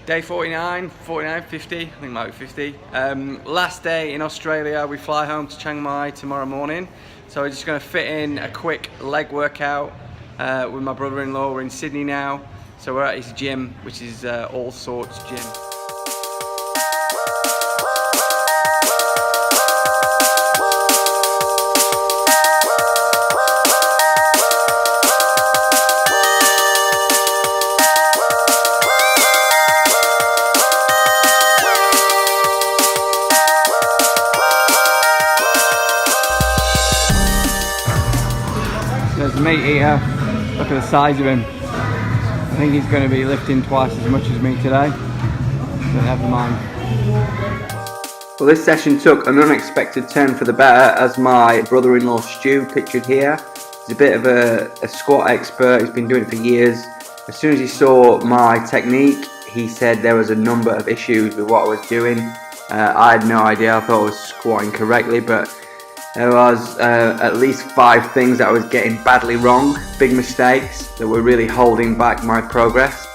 Day 49, 50, I think it might be 50. Last day in Australia, we fly home to Chiang Mai tomorrow morning. So we're just gonna fit in a quick leg workout with my brother-in-law. We're in Sydney now. So we're at his gym, which is All Sorts Gym. There's the meat eater. Look at the size of him. I think he's going to be lifting twice as much as me today. But never mind. Well, this session took an unexpected turn for the better as my brother-in-law Stu, pictured here. He's a bit of a squat expert. He's been doing it for years. As soon as he saw my technique, he said there was a number of issues with what I was doing. I had no idea. I thought I was squatting correctly, but there was at least 5 things that I was getting badly wrong, big mistakes that were really holding back my progress.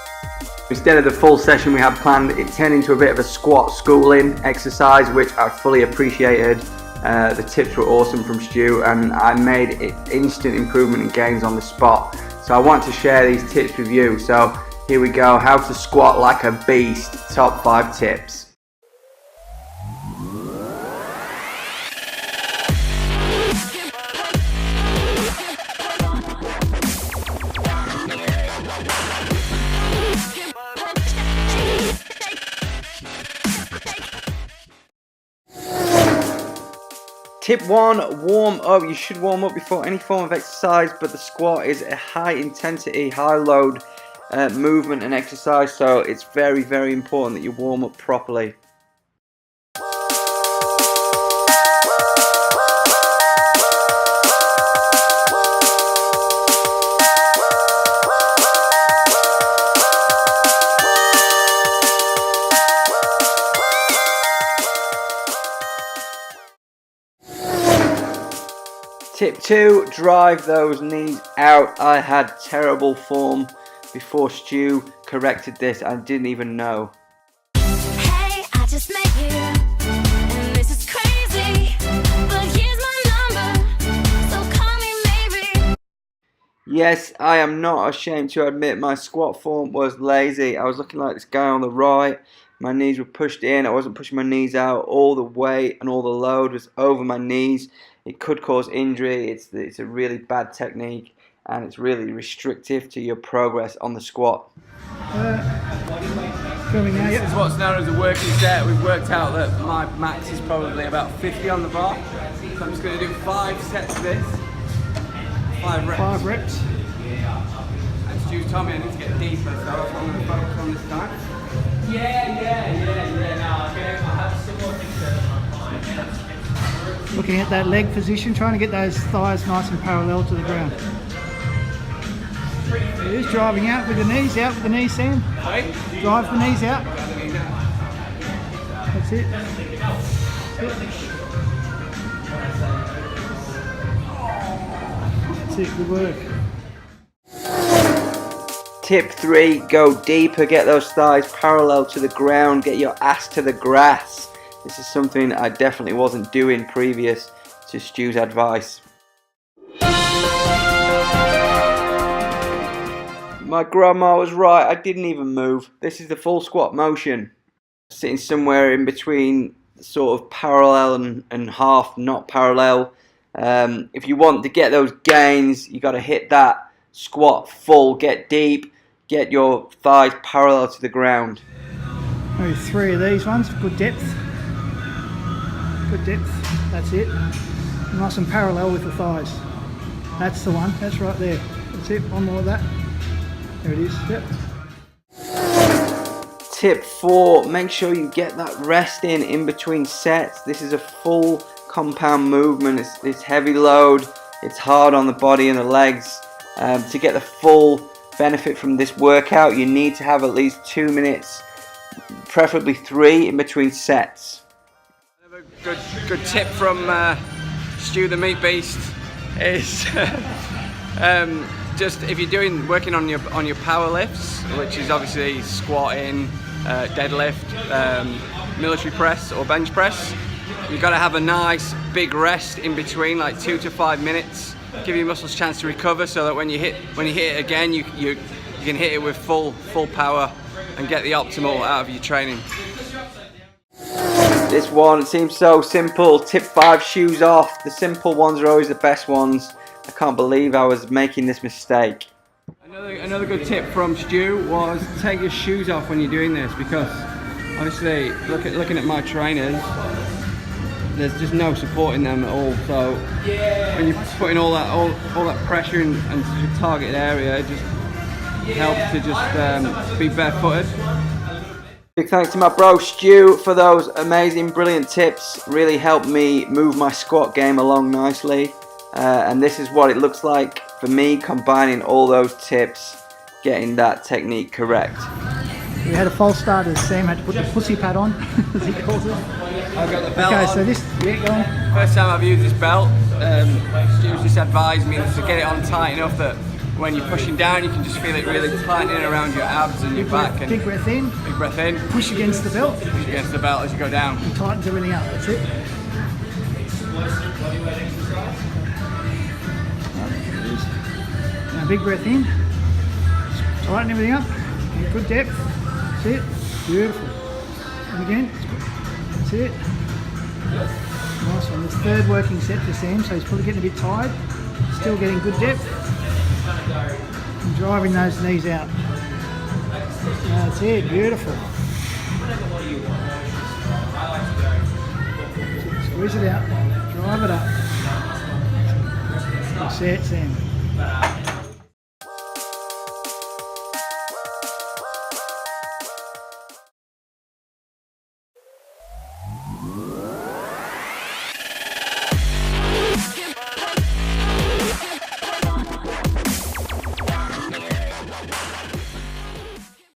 Instead of the full session we had planned, it turned into a bit of a squat schooling exercise, which I fully appreciated. The tips were awesome from Stu, and I made instant improvement and gains on the spot. So I want to share these tips with you. So here we go, how to squat like a beast, top 5 tips. Tip 1, warm up. You should warm up before any form of exercise, but the squat is a high intensity, high load movement and exercise, so it's very, very important that you warm up properly. Tip 2, drive those knees out. I had terrible form before Stu corrected this. I didn't even know. Hey, I just met you, and this is crazy, but here's my number, so call me maybe. Yes, I am not ashamed to admit my squat form was lazy. I was looking like this guy on the right. My knees were pushed in. I wasn't pushing my knees out. All the weight and all the load was over my knees. It could cause injury. It's a really bad technique, and it's really restrictive to your progress on the squat. This is what's known as a working set. We've worked out that my max is probably about 50 on the bar. So I'm just going to do 5 sets of this. 5 reps. 5 reps. And Stu told me I need to get deeper, so that's what I'm going to focus on this time. No, okay, I have some more things that I'm fine. Looking at that leg position, trying to get those thighs nice and parallel to the ground. It is driving out with the knees, Sam. Drive the knees out. That's it. That's it, good work. Tip 3, go deeper, get those thighs parallel to the ground, get your ass to the grass. This is something I definitely wasn't doing previous to Stu's advice. My grandma was right, I didn't even move. This is the full squat motion. Sitting somewhere in between sort of parallel and half not parallel. If you want to get those gains, you got to hit that squat full, get deep, get your thighs parallel to the ground. Maybe 3 of these ones, good depth. Good depth, that's it. Nice and parallel with the thighs. That's the one, that's right there. That's it, one more of that. There it is, yep. Tip 4, make sure you get that rest in between sets. This is a full compound movement. It's heavy load, it's hard on the body and the legs. To get the full benefit from this workout, you need to have at least 2 minutes, preferably 3 in between sets. Another good tip from Stu the Meat Beast is just if you're working on your power lifts, which is obviously squatting, deadlift, military press or bench press. You've got to have a nice big rest in between, like 2 to 5 minutes. Give your muscles a chance to recover, so that when you hit it again, you can hit it with full power and get the optimal out of your training. This one seems so simple. Tip 5, shoes off. The simple ones are always the best ones. I can't believe I was making this mistake. Another good tip from Stu was take your shoes off when you're doing this, because obviously looking at my trainers, there's just no support in them at all. So when you're putting all that pressure and to targeted area, it just helps to just be barefooted. Big thanks to my bro Stu for those amazing, brilliant tips. Really helped me move my squat game along nicely. And this is what it looks like for me, combining all those tips, getting that technique correct. We had a false start as Sam had to put the pussy pad on, as he calls it. I've got the belt Okay, on. so this, yeah, go on. First time I've used this belt, Stu's just advised me to get it on tight enough that when you're pushing down, you can just feel it really tightening around your abs and your back. And Big breath in, big breath in, push against the belt, push against the belt as you go down. and tightens everything up, that's it. Now big breath in, tighten everything up, good depth, that's it, beautiful. And again, that's it. Nice one, this third working set for Sam, so he's probably getting a bit tired, still getting good depth, and driving those knees out. That's it, beautiful. Squeeze it out, drive it up. That's it, Sam.